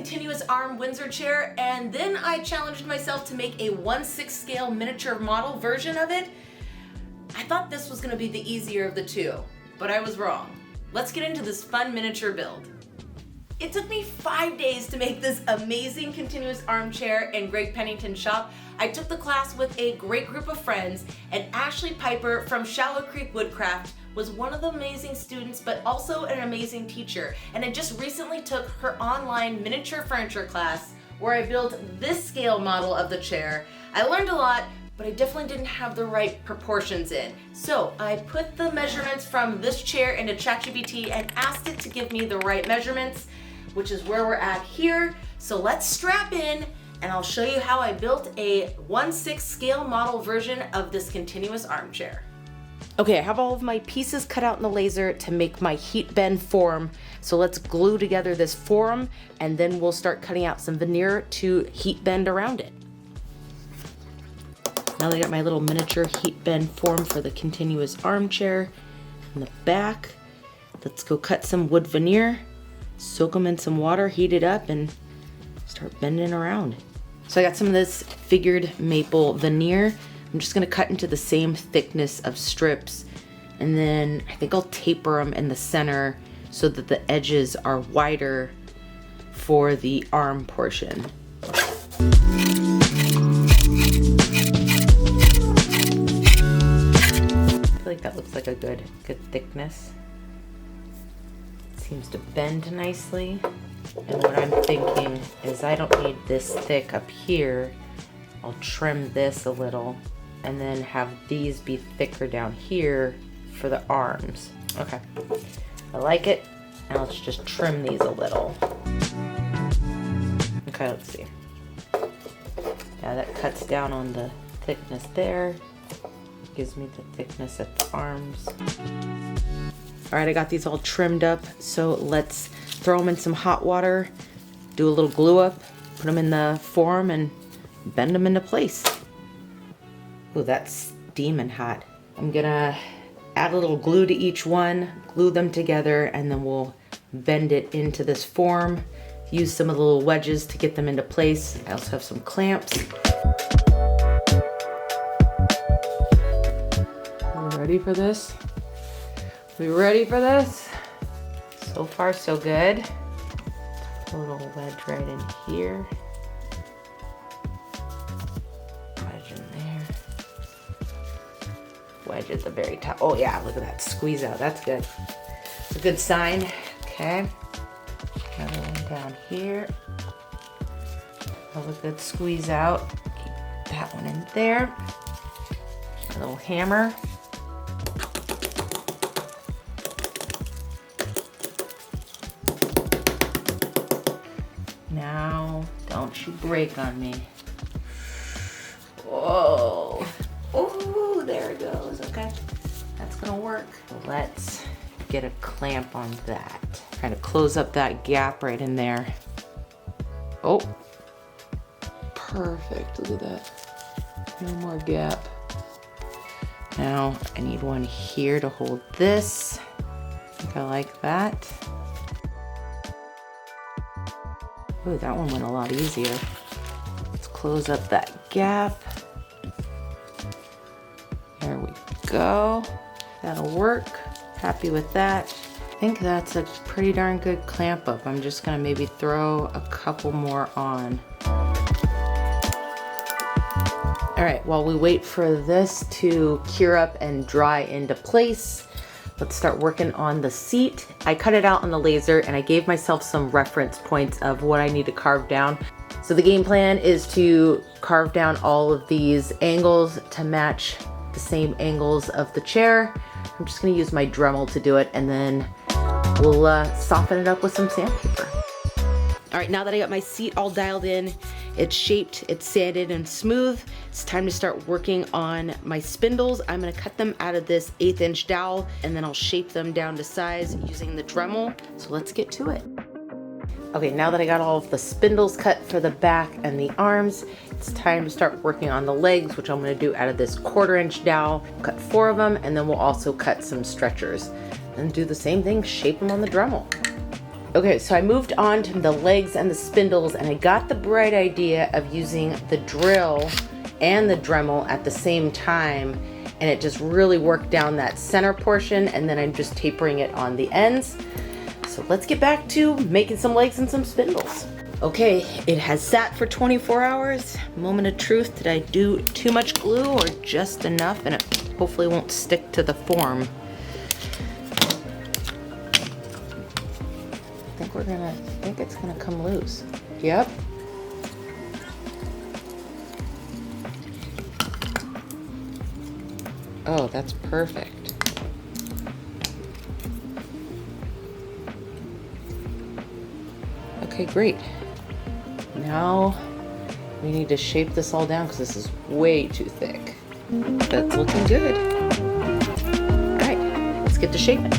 continuous arm Windsor chair, and then I challenged myself to make a 1/6 scale miniature model version of it. I thought this was gonna be the easier of the two, but I was wrong. Let's get into this fun miniature build. It took me 5 days to make this amazing continuous armchair in Greg Pennington's shop. I took the class with a great group of friends, and Ashley Piper from Shallow Creek Woodcraft was one of the amazing students, but also an amazing teacher. And I just recently took her online miniature furniture class where I built this scale model of the chair. I learned a lot, but I definitely didn't have the right proportions in. So I put the measurements from this chair into ChatGPT and asked it to give me the right measurements, which is where we're at here. So let's strap in and I'll show you how I built a 1/6 scale model version of this continuous armchair. Okay, I have all of my pieces cut out in the laser to make my heat bend form. So let's glue together this form and then we'll start cutting out some veneer to heat bend around it. Now that I got my little miniature heat bend form for the continuous armchair in the back, let's go cut some wood veneer, soak them in some water, heat it up, and start bending around. So I got some of this figured maple veneer. I'm just gonna cut into the same thickness of strips, and then I think I'll taper them in the center so that the edges are wider for the arm portion. I feel like that looks like a good thickness. It seems to bend nicely. And what I'm thinking is I don't need this thick up here. I'll trim this a little and then have these be thicker down here for the arms. Okay, I like it. Now let's just trim these a little. Okay, let's see. Yeah, that cuts down on the thickness there. Gives me the thickness at the arms. All right, I got these all trimmed up. So let's throw them in some hot water, do a little glue up, put them in the form and bend them into place. Ooh, that's steaming hot. I'm gonna add a little glue to each one, glue them together, and then we'll bend it into this form. Use some of the little wedges to get them into place. I also have some clamps. Ready for this? We ready for this? So far, so good. Put a little wedge right in here. Wedge in there. Wedge at the very top. Oh yeah, look at that squeeze out. That's good. It's a good sign. Okay. Another one down here. Another good squeeze out. Keep that one in there. A little hammer. Now, don't you break on me. Whoa. Oh, there it goes. Okay, that's gonna work. Let's get a clamp on that. Trying to close up that gap right in there. Oh, perfect. Look at that. No more gap. Now, I need one here to hold this. I think I like that. Ooh, that one went a lot easier. Let's close up that gap. There we go. That'll work. Happy with that. I think that's a pretty darn good clamp up. I'm just gonna maybe throw a couple more on. All right, while we wait for this to cure up and dry into place, let's start working on the seat. I cut it out on the laser and I gave myself some reference points of what I need to carve down. So the game plan is to carve down all of these angles to match the same angles of the chair. I'm just gonna use my Dremel to do it, and then we'll soften it up with some sandpaper. All right, now that I got my seat all dialed in, it's shaped, it's sanded and smooth, it's time to start working on my spindles. I'm gonna cut them out of this 1/8 inch dowel, and then I'll shape them down to size using the Dremel. So let's get to it. Okay, now that I got all of the spindles cut for the back and the arms, it's time to start working on the legs, which I'm gonna do out of this 1/4 inch dowel. Cut 4 of them, and then we'll also cut some stretchers. And do the same thing, shape them on the Dremel. Okay, so I moved on to the legs and the spindles, and I got the bright idea of using the drill and the Dremel at the same time, and it just really worked down that center portion, and then I'm just tapering it on the ends. So let's get back to making some legs and some spindles. Okay, it has sat for 24 hours. Moment of truth, did I do too much glue or just enough? And it hopefully won't stick to the form. I think it's gonna come loose. Yep. Oh, that's perfect. Okay, great. Now we need to shape this all down because this is way too thick. But it's looking good. All right, let's get to shaping.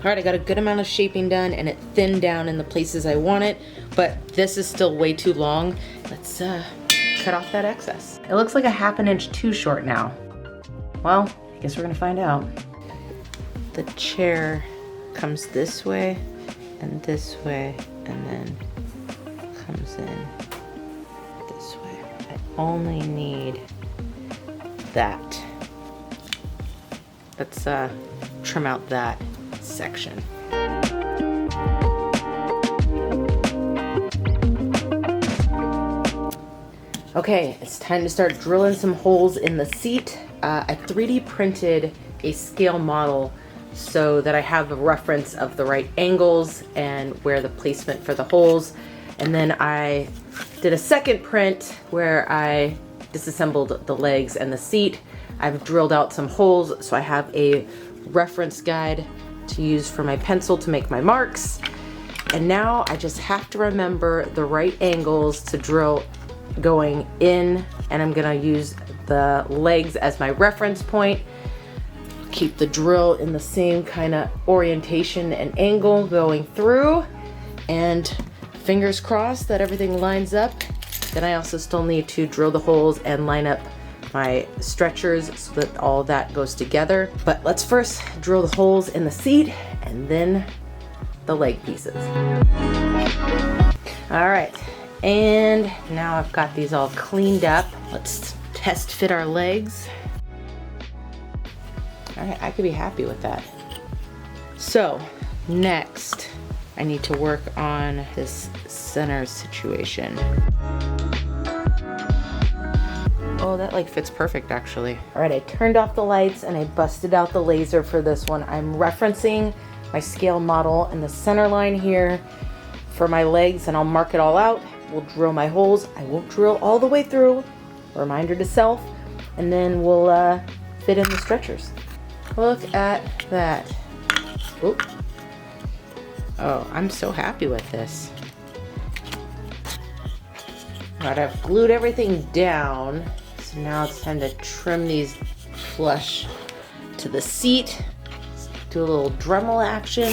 All right, I got a good amount of shaping done and it thinned down in the places I want it, but this is still way too long. Let's cut off that excess. It looks like a ½ an inch too short now. Well, I guess we're gonna find out. The chair comes this way and then comes in this way. I only need that. Let's trim out that section. Okay, it's time to start drilling some holes in the seat. I 3D printed a scale model so that I have a reference of the right angles and where the placement for the holes. And then I did a second print where I disassembled the legs and the seat. I've drilled out some holes so I have a reference guide to use for my pencil to make my marks. And now I just have to remember the right angles to drill going in, and I'm gonna use the legs as my reference point. Keep the drill in the same kind of orientation and angle going through, and fingers crossed that everything lines up. Then I also still need to drill the holes and line up my stretchers so that all that goes together. But let's first drill the holes in the seat and then the leg pieces. All right, and now I've got these all cleaned up. Let's test fit our legs. All right, I could be happy with that. So next, I need to work on this center situation. Oh, that like fits perfect actually. All right, I turned off the lights and I busted out the laser for this one. I'm referencing my scale model in the center line here for my legs, and I'll mark it all out. We'll drill my holes. I won't drill all the way through, reminder to self, and then we'll fit in the stretchers. Look at that. Oop. Oh, I'm so happy with this. All right, I've glued everything down. So now it's time to trim these flush to the seat. Let's do a little Dremel action.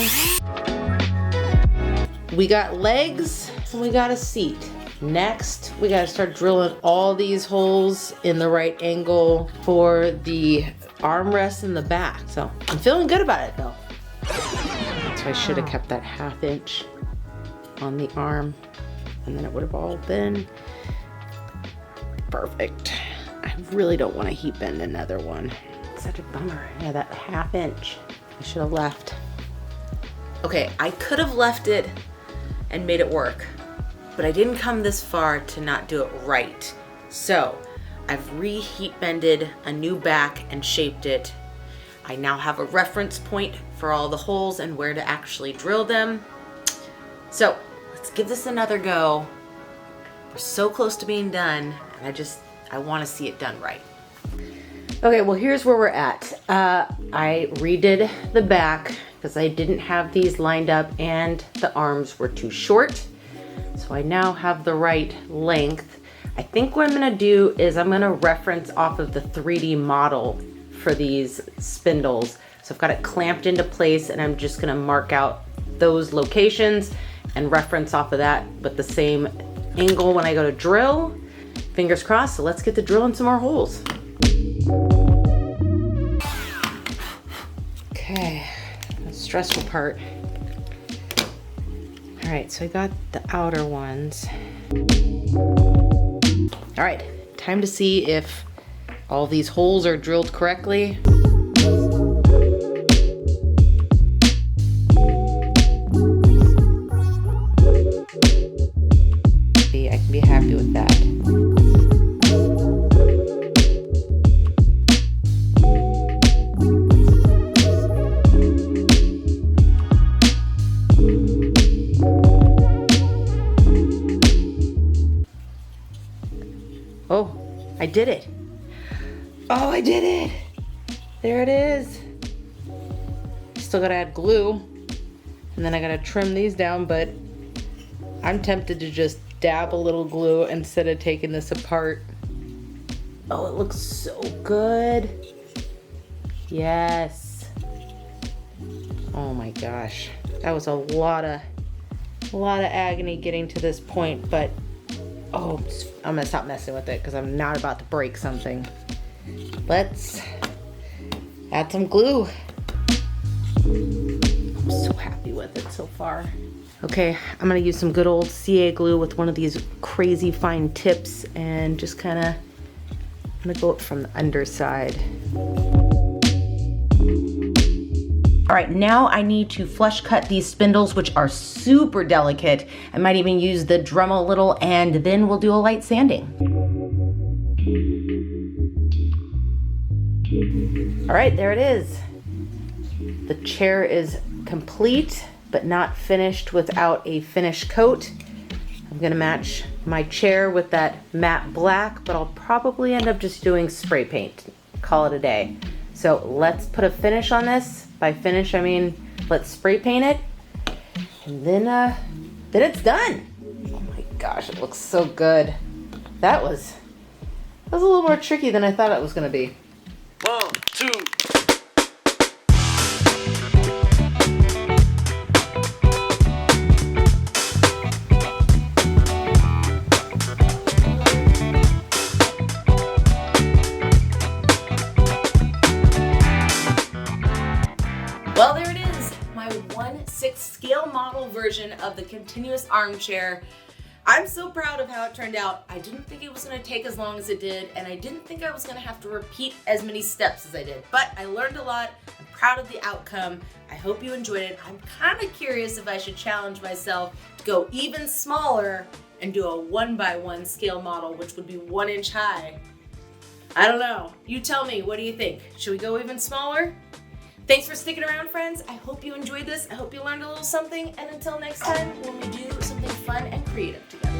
We got legs and we got a seat. Next, we gotta start drilling all these holes in the right angle for the armrest in the back. So I'm feeling good about it though. So I should have kept that ½ inch on the arm, and then it would have all been perfect. I really don't want to heat bend another one. It's such a bummer. Yeah, that ½ inch I should have left. Okay, I could have left it and made it work, but I didn't come this far to not do it right. So I've reheat bended a new back and shaped it. I now have a reference point for all the holes and where to actually drill them. So let's give this another go. We're so close to being done, and I want to see it done right. Okay, well here's where we're at. I redid the back because I didn't have these lined up and the arms were too short. So I now have the right length. I think what I'm gonna do is I'm gonna reference off of the 3D model for these spindles. So I've got it clamped into place, and I'm just gonna mark out those locations and reference off of that, but the same angle when I go to drill. Fingers crossed, so let's get to drilling some more holes. Okay, let's stressful part. All right, so I got the outer ones. All right, time to see if all these holes are drilled correctly. I can be happy with that. Oh, I did it. Oh, I did it. There it is. Still gotta add glue. And then I gotta trim these down, but I'm tempted to just dab a little glue instead of taking this apart. Oh, it looks so good. Yes. Oh my gosh. That was a lot of agony getting to this point, but oh, I'm gonna stop messing with it because I'm not about to break something. Let's add some glue. I'm so happy with it so far. Okay, I'm gonna use some good old CA glue with one of these crazy fine tips and just kinda, I'm gonna go up from the underside. All right, now I need to flush cut these spindles, which are super delicate. I might even use the Dremel a little, and then we'll do a light sanding. All right, there it is. The chair is complete, but not finished without a finish coat. I'm gonna match my chair with that matte black, but I'll probably end up just doing spray paint, call it a day. So let's put a finish on this. By finish, I mean, let's spray paint it, and then it's done. Oh my gosh, it looks so good. That was a little more tricky than I thought it was gonna be. 1, 2. Well, there it is, my 1/6 scale model version of the continuous armchair. I'm so proud of how it turned out. I didn't think it was gonna take as long as it did, and I didn't think I was gonna have to repeat as many steps as I did, but I learned a lot. I'm proud of the outcome. I hope you enjoyed it. I'm kind of curious if I should challenge myself to go even smaller and do a 1x1 scale model, which would be 1 inch high. I don't know. You tell me, what do you think? Should we go even smaller? Thanks for sticking around, friends. I hope you enjoyed this. I hope you learned a little something. And until next time, when we do something fun and creative together.